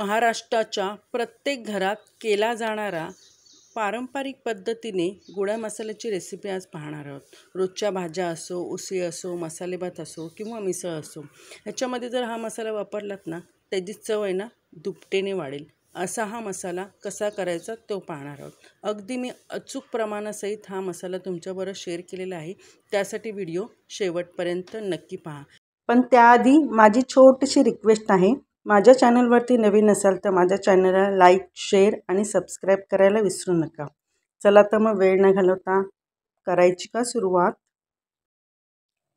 महाराष्ट्राच्या प्रत्येक घरात केला जाणारा पारंपरिक पद्धतीने गोडा मसाल्याची रेसिपी आज पाहणार आहोत। रोजच्या भाज्या असो, उसळी असो, मसाले भात असो किंवा मिसळ असो, ह्याच्यामध्ये जर हा मसाला वापरलात ना, त्याची चव आहे ना दुपटीने वाढेल। असा हा मसाला कसा करायचा तो पाहणार आहोत। अगदी मी अचूक प्रमाणासहित हा मसाला तुमच्याबरोबर शेअर केलेला आहे, त्यासाठी व्हिडिओ शेवटपर्यंत नक्की पहा। पण त्याआधी माझी छोटीशी रिक्वेस्ट आहे, माझ्या चॅनलवरती नवीन असाल तर माझ्या चॅनलला लाईक, शेअर आणि सबस्क्राईब करायला विसरू नका। चला तर मग वेळ न घालवता करायची का सुरुवात।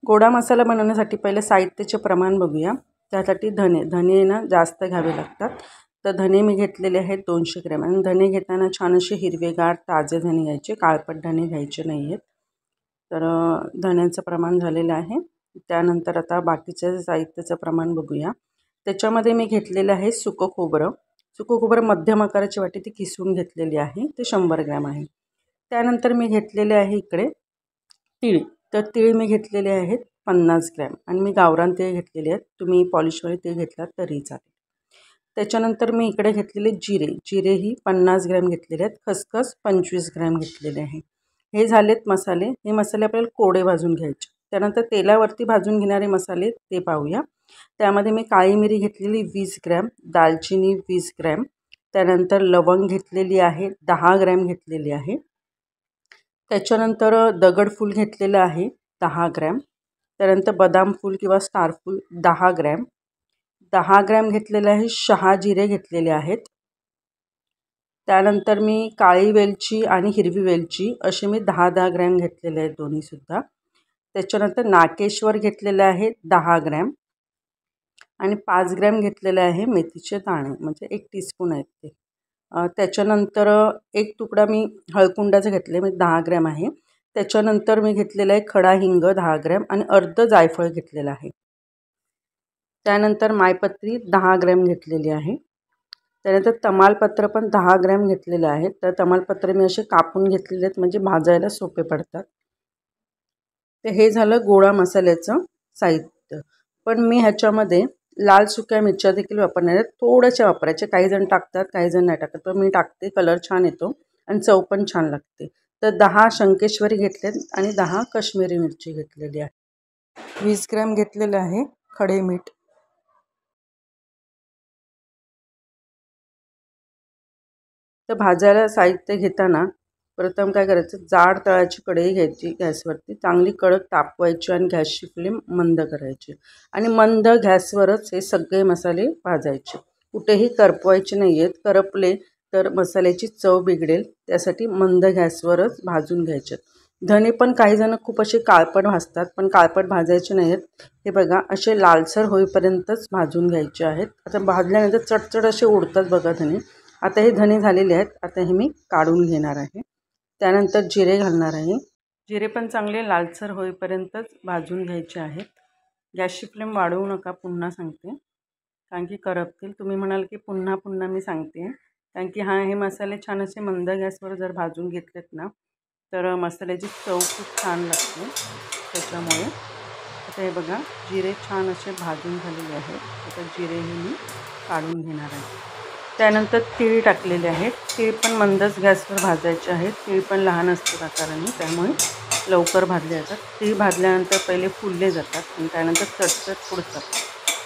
गोडा मसाला बनवण्यासाठी पहिले साहित्याचे प्रमाण बघूया। त्यासाठी धने ना जास्त घ्यावे लागतात। तर धने मी घेतलेले आहेत 200 ग्रॅम। आणि धने घेताना छान असे हिरवेगार ताजे धने घ्यायचे, काळपट धने घ्यायचे नाही आहेत। तर धन्यांचं प्रमाण झालेलं आहे। त्यानंतर आता बाकीच्या साहित्याचं प्रमाण बघूया। त्याच्यामध्ये मी घेतलेलं आहे सुकं खोबरं। सुकं खोबरं मध्यम आकाराची वाटी ती किसून घेतलेली आहे, ते 100 ग्रॅम आहे। त्यानंतर मी घेतलेले आहे इकडे तीळ। तर तीळ मी घेतलेले आहेत 50 ग्रॅम आणि मी गावरान तीळ घेतलेले आहेत, तुम्ही पॉलिशवाले तीळ घेतलात तरी चालेल। त्याच्यानंतर मी इकडे घेतलेले जिरेही 50 ग्रॅम घेतलेले आहेत। खसखस 25 ग्रॅम घेतलेले आहे। हे झालेत मसाले। हे मसाले आपल्याला कोडे भाजून घ्यायचे। त्यानंतर तेलावरती भाजून घेणारे मसाले ते पाहूया। त्यामध्ये मी काळी मिरी घेतलेली 20 ग्रॅम, दालचिनी 20 ग्रॅम, त्यानंतर लवंग घेतलेली आहे 10 ग्रॅम घेतलेली आहे। त्याच्यानंतर दगडफूल घेतलेलं आहे 10 ग्रॅम, त्यानंतर बदाम फूल किंवा स्टार फूल 10 ग्रॅम, 10 ग्रॅम घेतलेले आहे शहाजिरे घेतलेले आहेत। त्यानंतर मी काळी वेलची आणि हिरवी वेलची असे मी 10-10 ग्रॅम घेतलेले आहेत दोन्हीसुद्धा। त्याच्यानंतर नाकेश्वर घेतलेले आहे 10 ग्रॅम आणि 5 ग्रॅम घेतलेले आहे मेथीचे दाणे, म्हणजे 1 टीस्पून आहेत ते। त्याच्यानंतर एक तुकडा मी हळकुंडाचं घेतले, म्हणजे 10 ग्रॅम आहे। त्याच्यानंतर मी घेतलेला आहे खडा हिंग 10 ग्रॅम आणि अर्ध जायफळ घेतलेलं आहे। त्यानंतर मायपत्री 10 ग्रॅम घेतलेली आहे। त्यानंतर तमालपत्र पण 10 ग्रॅम घेतलेले आहेत। तर तमालपत्र मी असे कापून घेतलेले आहेत, म्हणजे भाजायला सोपे पडतात। तर हे झालं गोडा मसाल्याचं साहित्य। पण मी ह्याच्यामध्ये लाल सुक्या मिरच्या देखील वापरणार आहेत, थोड्याशा वापरायच्या। काही जण टाकतात, काही जण नाही टाकत, पण मी टाकते, कलर छान येतो आणि चव पण छान लागते। तर 10 शंकेश्वरी घेतलेत आणि 10 काश्मीरी मिरची घेतलेली आहे। 20 ग्रॅम घेतलेलं आहे खडे मीठ। तर भाजायला साहित्य घेताना प्रथम काय करायचं, जाड तळाची कढई घ्यायची गॅसवरती, चांगली कडक तापवायची आणि गॅसची फ्लेम मंद करायची आणि मंद गॅसवरच हे सगळे मसाले भाजायचे। कुठेही करपवायचे नाही आहेत, करपले तर मसाल्याची चव बिघडेल, त्यासाठी मंद गॅसवरच भाजून घ्यायचे। धने पण काही जण खूप असे काळपट भाजतात, पण काळपट भाजायचे नाही आहेत। हे बघा असे लालसर होईपर्यंतच भाजून घ्यायचे आहेत। आता भाजल्यानंतर चटचट असे उडतात बघा धने। आता हे धने झालेले आहेत, आता हे मी काढून घेणार आहे। त्यानंतर जिरे घालणार आहे। जिरे पण चांगले लालसर होईपर्यंतच भाजून घ्यायचे आहेत। गॅसची फ्लेम वाढवू नका, पुन्हा सांगते, कारण की करपतील। तुम्ही म्हणाल की पुन्हा पुन्हा मी सांगते, कारण की हे मसाले छान असे मंद गॅसवर जर भाजून घेतलेत ना, तर मसाल्याची चव खूप छान लागते। त्याच्यामुळे आता हे बघा जिरे छान असे भाजून झालेले आहेत। आता जिरेही मी काढून घेणार आहे। त्यानंतर तीळ टाकलेले आहेत। तीळ पण मंदच गॅसवर भाजायचे आहेत। तीळ पण लहान असतात आकाराने, त्यामुळे लवकर भाजले जातात। तीळ भाजल्यानंतर पहिले फुलले जातात आणि त्यानंतर चटचट फुडतात।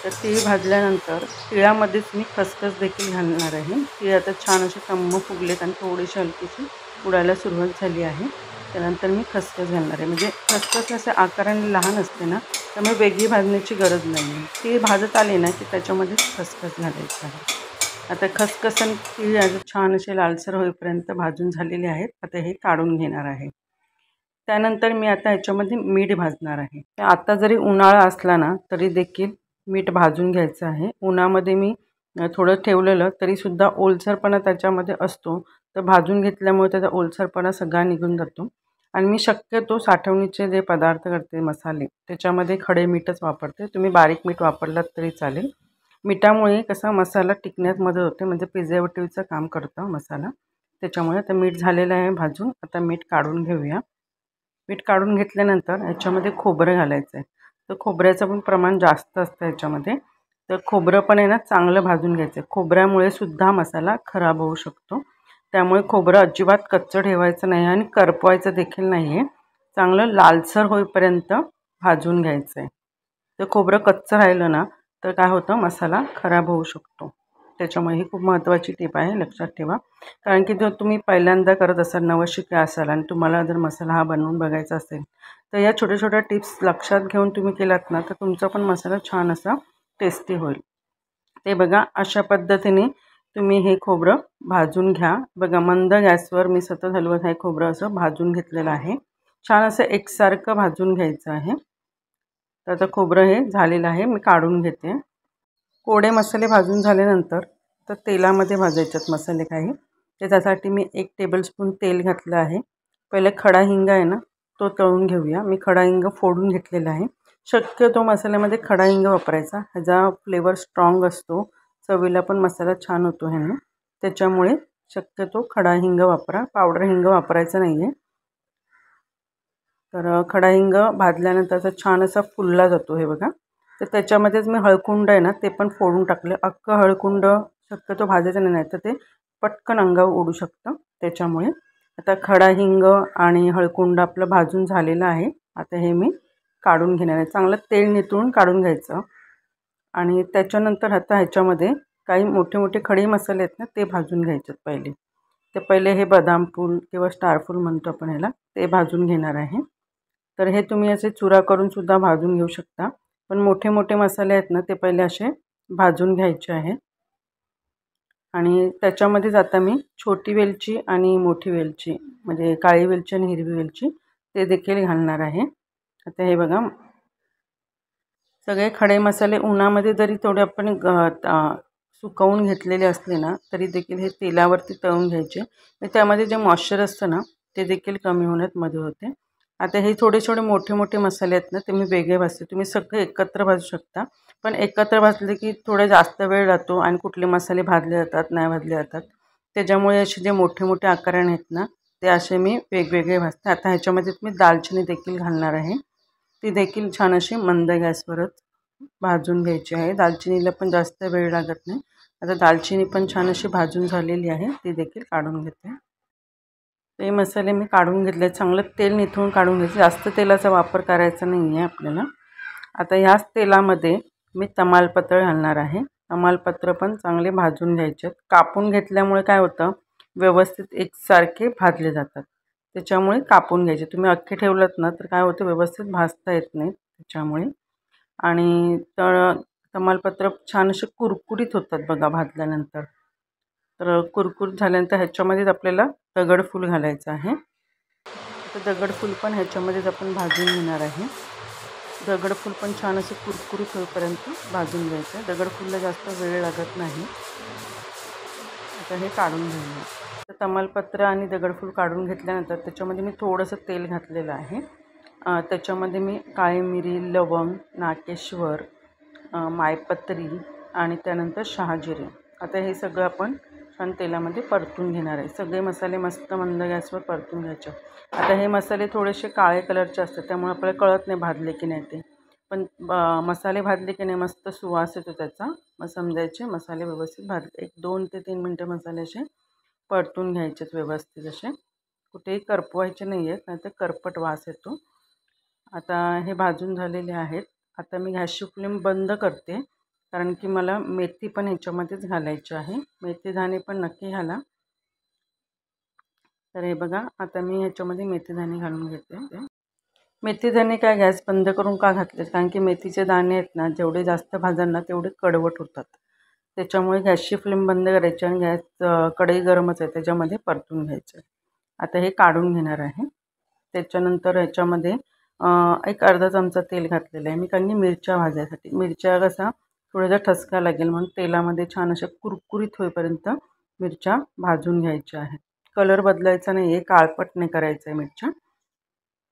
तर तीळ भाजल्यानंतर तिळामध्येच मी खसखस देखील घालणार आहे। तीळ आता छान असे टम्म फुगलेत आणि थोडीशी हलकीशी उडायला सुरुवात झाली आहे। त्यानंतर मी खसखस घालणार आहे, म्हणजे खसखस असे आकाराने लहान असते ना, त्यामुळे वेगळी भाजण्याची गरज नाही आहे। तीळ भाजत आले ना की त्याच्यामध्ये खसखस घालायचं आहे। आता खसखस आणि तीळ छान असे लालसर होईपर्यंत भाजून झालेले आहेत। आता हे काढून घेणार आहे। त्यानंतर मी आता ह्याच्यामध्ये मीठ भाजणार आहे। आता जरी उन्हाळा असला ना तरी देखील मीठ भाजून घ्यायचं आहे। उन्हामध्ये मी थोडं ठेवलेलं तरीसुद्धा ओलसरपणा त्याच्यामध्ये असतो, तर भाजून घेतल्यामुळे त्याचा ओलसरपणा सगळा निघून जातो। आणि मी शक्यतो साठवणीचे जे पदार्थ करते मसाले, त्याच्यामध्ये खडे मीठच वापरते। तुम्ही बारीक मीठ वापरलात तरी चालेल। मिठामुळे कसा मसाला टिकण्यात मदत होते, म्हणजे प्रिझर्वेटिव्हचं काम करतो मसाला, त्याच्यामुळे आता मीठ झालेलं आहे भाजून। आता मीठ काढून घेऊया। मीठ काढून घेतल्यानंतर ह्याच्यामध्ये खोबरं घालायचं आहे। तर खोबऱ्याचं पण प्रमाण जास्त असतं ह्याच्यामध्ये। तर खोबरं पण आहे ना चांगलं भाजून घ्यायचं. खोबऱ्यामुळे सुद्धा मसाला खराब होऊ शकतो. त्यामुळे खोबरं अजिबात कच्चं ठेवायचं नाही आणि करपवायचं देखील नाही आहे. चांगलं लालसर होईपर्यंत भाजून घ्यायचं आहे. तर खोबरं कच्चं राहिलं ना तर काय होतं, मसाला खराब होऊ शकतो. त्याच्यामुळे ही खूप महत्त्वाची टीप आहे, लक्षात ठेवा. कारण की जर तुम्ही पहिल्यांदा करत असाल, नवशिके असाल आणि तुम्हाला जर मसाला हा बनवून बघायचा असेल, तर या छोट्या छोट्या टिप्स लक्षात घेऊन तुम्ही केलात ना तर तुमचा पण मसाला छान असा टेस्टी होईल. ते बघा अशा पद्धतीने तुम्ही हे खोबरं भाजून घ्या. बघा मंद गॅसवर मी सतत हलवत हे खोबरं असं भाजून घेतलेलं आहे. छान असं एकसारखं भाजून घ्यायचं आहे. तर आता खोबरं हे झालेलं आहे, मी काढून घेते. कोरडे मसाले भाजून झाल्यानंतर तर तेलामध्ये भाजायच्यात मसाले काही. त्याच्यासाठी मी 1 टेबलस्पून तेल घातलं आहे. पहिले खडा हिंग आहे ना तो तळून घेऊया. मी खडा हिंग फोडून घेतलेला आहे. शक्यतो मसाल्यामध्ये खडा हिंग वापरायचा. ह्याचा फ्लेवर स्ट्रॉंग असतो. चवीला पण मसाला छान होतो ह्यानं. त्याच्यामुळे शक्यतो खडा हिंग वापरा. पावडर हिंग वापरायचा नाही आहे. तर खडा हिंग भाजल्यानंतर असा छान असा फुलला जातो हे बघा. तर त्याच्यामध्येच मी हळकुंड आहे ना ते पण फोडून टाकले. अख्खं हळकुंड शक्यतो भाजायचं नाही तर ते पटकन अंगावर उडू शकतं. त्याच्यामुळे आता खडा हिंग आणि हळकुंड आपलं भाजून झालेलं आहे. आता हे मी काढून घेणार आहे. चांगलं तेल नितळून काढून घ्यायचं. आणि त्याच्यानंतर आता ह्याच्यामध्ये काही मोठे मोठे खडे मसाले आहेत ना ते भाजून घ्यायचे पहिले. ते पहिले हे बदाम फूल किंवा स्टार फूल म्हणतो आपण ह्याला, ते भाजून घेणार आहे. तर हे तुम्ही असे चुरा करून सुद्धा भाजून घेऊ शकता. पण मोठे मोठे मसाले आहेत ना ते पहिले असे भाजून घ्यायचे आहेत. आणि त्याच्यामध्येच आता मी छोटी वेलची आणि मोठी वेलची म्हणजे काळी वेलची आणि हिरवी वेलची ते देखील घालणार आहे. आता हे बघा सगळे खडे मसाले उन्हामध्ये जरी थोडे आपण सुकवून घेतलेले असले ना तरी देखील हे तेलावरती तळून घ्यायचे. त्यामध्ये जे मॉइश्चर असतं ना ते देखील कमी होण्यात मदत होते. आता हे थोडे थोडे मोठे मोठे मसाले आहेत ना ते मी वेगळे भाजते. तुम्ही सगळे एकत्र भाजू शकता. पण एकत्र भाजले की थोडे जास्त वेळ लागतो आणि कुठले मसाले भाजले जातात नाही भाजले जातात. त्याच्यामुळे असे जे मोठे मोठे आकाराने आहेत ना ते असे मी वेगवेगळे भाजते. आता ह्याच्यामध्ये मी दालचिनी देखील घालणार आहे. ती देखील छान अशी मंद गॅसवरच भाजून घ्यायची आहे. दालचिनीला पण जास्त वेळ लागत नाही. आता दालचिनी पण छान अशी भाजून झालेली आहे. ती देखील काढून घेते. ते मसाले मी काढून घेतले. चांगलं तेल निथळून काढून घ्यायचं. जास्त तेलाचा वापर करायचा नाही आहे आपल्याला. आता ह्याच तेलामध्ये मी तमालपत्र घालणार आहे. तमालपत्र पण चांगले भाजून घ्यायचे. कापून घेतल्यामुळे काय होतं, व्यवस्थित एकसारखे भाजले जातात. त्याच्यामुळे कापून घ्यायचे. तुम्ही अख्खे ठेवलात ना तर काय होतं, व्यवस्थित भाजता येत नाही त्याच्यामुळे. आणि तमालपत्र छान असे कुरकुरीत होतात बघा भाजल्यानंतर. तर कुरकुरीत झाल्यानंतर ह्याच्यामध्येच आपल्याला दगडफूल घालायचं आहे. तर दगडफूल पण ह्याच्यामध्येच आपण भाजून घेणार आहे. दगडफूल पण छान असे कुरकुरीत होईपर्यंत भाजून घ्यायचं आहे. दगडफूलला जास्त वेळ लागत नाही. आता हे काढून घेऊया. तर तमालपत्र आणि दगडफूल काढून घेतल्यानंतर त्याच्यामध्ये मी थोडंसं तेल घातलेलं आहे. त्याच्यामध्ये मी काळी मिरी, लवंग, नाकेश्वर, मायपत्री आणि त्यानंतर शहाजिरे. आता हे सगळं आपण छान तेलामध्ये परतून घेणार आहे. सगळे मसाले मस्त मंद गॅसवर परतून घ्यायचे. आता हे मसाले थोडेसे काळे कलरचे असतात त्यामुळे आपल्याला कळत नाही भाजले की नाही ते. पण मसाले भाजले की नाही मस्त सुवास येतो त्याचा. मग समजायचे मसाले व्यवस्थित भाजले. 1-2 ते 3 मिनटं मसाले असे परतून घ्यायचेत व्यवस्थित असे. कुठेही करपवायचे नाही आहेत, नाहीतर करपट वास येतो. आता हे भाजून झालेले आहेत. आता मी गॅसची फ्लेम बंद करते. कारण की मला मेथी पण ह्याच्यामध्येच घालायची आहे. मेथी दाणे पण नक्की घाला. तर हे बघा आता मी ह्याच्यामध्ये मेथी दाणे घालून घेते. मेथी दाणे काय गॅस बंद करून का घातले, कारण की मेथीचे दाणे आहेत ना जेवढे जास्त भाजाल ना तेवढे कडवट होतात. त्याच्यामुळे गॅसची फ्लेम बंद करायची आणि कढई गरमच आहे त्याच्यामध्ये परतून घ्यायचं. आता हे काढून घेणार आहे. त्याच्यानंतर ह्याच्यामध्ये एक अर्धा चमचा तेल घातलेलं आहे मी, कारण की मिरच्या भाजायसाठी. मिरच्या कसा थोडासा ठसका लागेल म्हणून तेलामध्ये छान अशा कुरकुरीत होईपर्यंत मिरच्या भाजून घ्यायच्या आहेत. कलर बदलायचा नाही आहे, काळपट नाही करायचं आहे मिरच्या.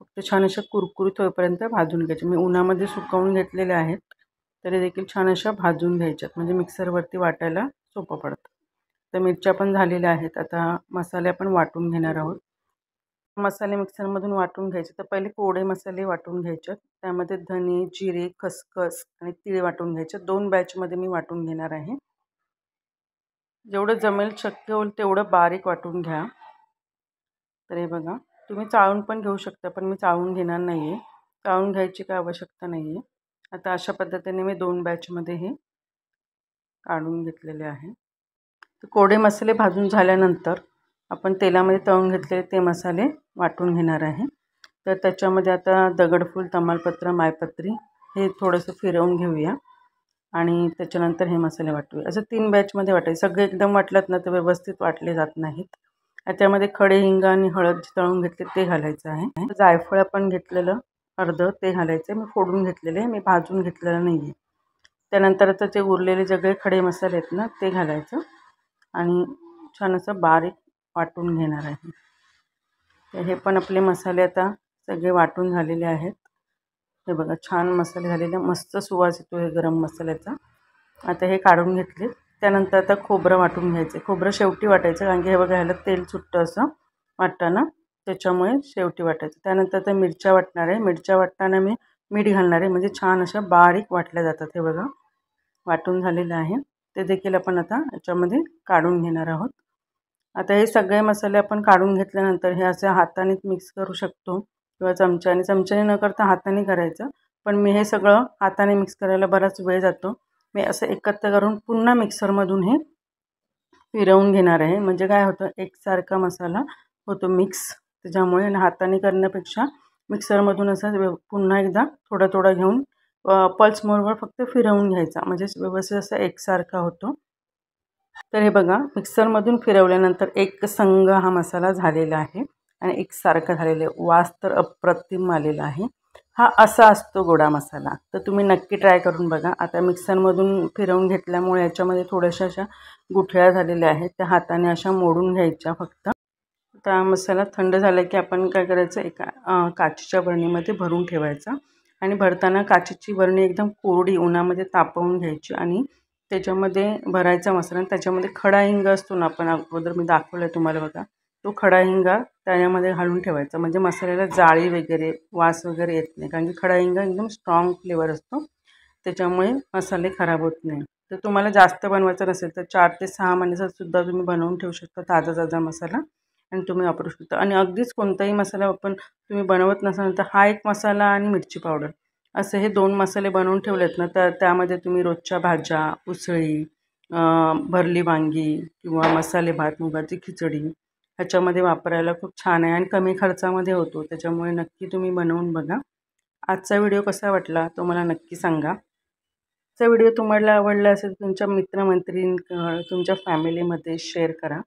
फक्त छान अशा कुरकुरीत होईपर्यंत भाजून घ्यायचे. मी उन्हामध्ये सुकवून घेतलेले आहेत तरी देखील छान अशा भाजून घ्यायच्यात, म्हणजे मिक्सरवरती वाटायला सोपं पडतं. तर मिरच्या पण झालेल्या आहेत. आता मसाले आपण वाटून घेणार आहोत. मसाले मिक्सरमधून वाटून घ्यायचे. तर पहिले कोरडे मसाले वाटून घ्यायचे. त्यामध्ये धने, जिरे, खसखस आणि तीळ वाटून घ्यायचे. 2 बॅचमध्ये मी वाटून घेणार आहे. जेवढं जमेल शक्य होईल तेवढं बारीक वाटून घ्या. तर हे बघा, तुम्ही चाळून पण घेऊ शकता, पण मी चाळून घेणार नाही आहे. चाळून घ्यायची काय आवश्यकता नाही आहे. आता अशा पद्धतीने मी 2 बॅचमध्ये हे काढून घेतलेले आहे. तर कोरडे मसाले भाजून झाल्यानंतर आपण तेलामध्ये तळून घेतलेले ते मसाले वाटून घेणार आहे. तर त्याच्यामध्ये आता दगडफूल, तमालपत्र, मायपत्री हे थोडंसं फिरवून घेऊया आणि त्याच्यानंतर हे मसाले वाटूया. असं 3 बॅचमध्ये वाटायचे. सगळे एकदम वाटलात ना तर व्यवस्थित वाटले जात नाहीत. त्यामध्ये खडे हिंग आणि हळद तळून घेतले ते घालायचं आहे. जायफळ आपण घेतलेलं अर्धं ते घालायचं. मी फोडून घेतलेले, मी भाजून घेतलेलं नाही आहे. त्यानंतर आता जे उरलेले सगळे खडे मसाले आहेत ना ते घालायचं आणि छान असं बारीक वाटून घेणार आहे. तर हे पण आपले मसाले आता सगळे वाटून झालेले आहेत. हे बघा छान मसाले झालेले, मस्त सुवास येतो हे गरम मसाल्याचा. आता हे काढून घेतले. त्यानंतर आता खोबरं वाटून घ्यायचं. खोबरं शेवटी वाटायचं, कारण की हे बघा ह्याला तेल सुटतं असं वाटताना, त्याच्यामुळे शेवटी वाटायचं. त्यानंतर आता मिरच्या वाटणार आहे. मिरच्या वाटताना मी मीठ घालणार आहे, म्हणजे छान अशा बारीक वाटल्या जातात. हे बघा वाटून झालेलं आहे. ते देखील आपण आता याच्यामध्ये काढून घेणार आहोत. आता हे सगळे मसाले आपण काढून घेतल्यानंतर हे असे हाताने मिक्स करू शकतो किंवा चमच्याने न करता हाताने करायचं. पण मी हे सगळं हाताने मिक्स करायला बराच वेळ जातो. मी असं एकत्र करून पुन्हा मिक्सरमधून हे फिरवून घेणार आहे. म्हणजे काय होतं, एकसारखा मसाला होतो मिक्स. त्याच्यामुळे हाताने करण्यापेक्षा मिक्सरमधून असं पुन्हा एकदा थोडा थोडा घेऊन पल्स मोडवर फक्त फिरवून घ्यायचा, म्हणजे व्यवस्थित असं एकसारखा होतो. तर हे बघा मिक्सरमधून फिरवल्यानंतर एक संघ हा मसाला झालेला आहे आणि एकसारखा झालेला आहे. वास तर अप्रतिम आलेला आहे. हा असा असतो गोडा मसाला. तर तुम्ही नक्की ट्राय करून बघा. आता मिक्सरमधून फिरवून घेतल्यामुळे याच्यामध्ये थोड्याशा अशा गुठळ्या झालेल्या आहेत, त्या हाताने अशा मोडून घ्यायच्या फक्त. आता मसाला थंड झाला की आपण काय करायचं, एका काचेच्या बरणीमध्ये भरून ठेवायचा आणि भरताना काचेची बरणी एकदम कोरडी उन्हामध्ये तापवून घ्यायची आणि त्याच्यामध्ये भरायचा मसाला. आणि त्याच्यामध्ये खडा हिंग असतो ना, आपण अगोदर मी दाखवलं आहे तुम्हाला बघा, तो खडा हिंगा त्याच्यामध्ये घालून ठेवायचा, म्हणजे मसाल्याला जाळी वगैरे वास वगैरे येत नाही, कारण की खडा हिंग एकदम स्ट्रॉंग फ्लेवर असतो, त्याच्यामुळे मसाले खराब होत नाही. तर तुम्हाला जास्त बनवायचं नसेल तर 4 ते 6 महिन्याचासुद्धा तुम्ही बनवून ठेवू शकता ताजा ताजा मसाला आणि तुम्ही वापरू शकता. आणि अगदीच कोणताही मसाला आपण तुम्ही बनवत नसाल तर हा एक मसाला आणि मिरची पावडर असे हे 2 मसाले बनवून ठेवलेत ना, तर त्यामध्ये तुम्ही रोजच्या भाज्या, उसळी, भरली वांगी किंवा मसाले भात, मुगाची खिचडी ह्याच्यामध्ये वापरायला खूप छान आहे आणि कमी खर्चामध्ये होतो. त्याच्यामुळे नक्की तुम्ही बनवून बघा. आजचा व्हिडिओ कसा वाटला तो मला नक्की सांगा. आजचा व्हिडिओ तुम्हाला आवडला असेल तुमच्या मित्रमैत्रिणींकडे, तुमच्या फॅमिलीमध्ये शेअर करा.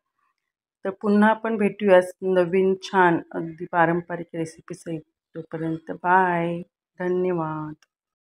तर पुन्हा आपण भेटूयाच नवीन छान अगदी पारंपरिक रेसिपीसहित. तोपर्यंत बाय. धन्यवाद.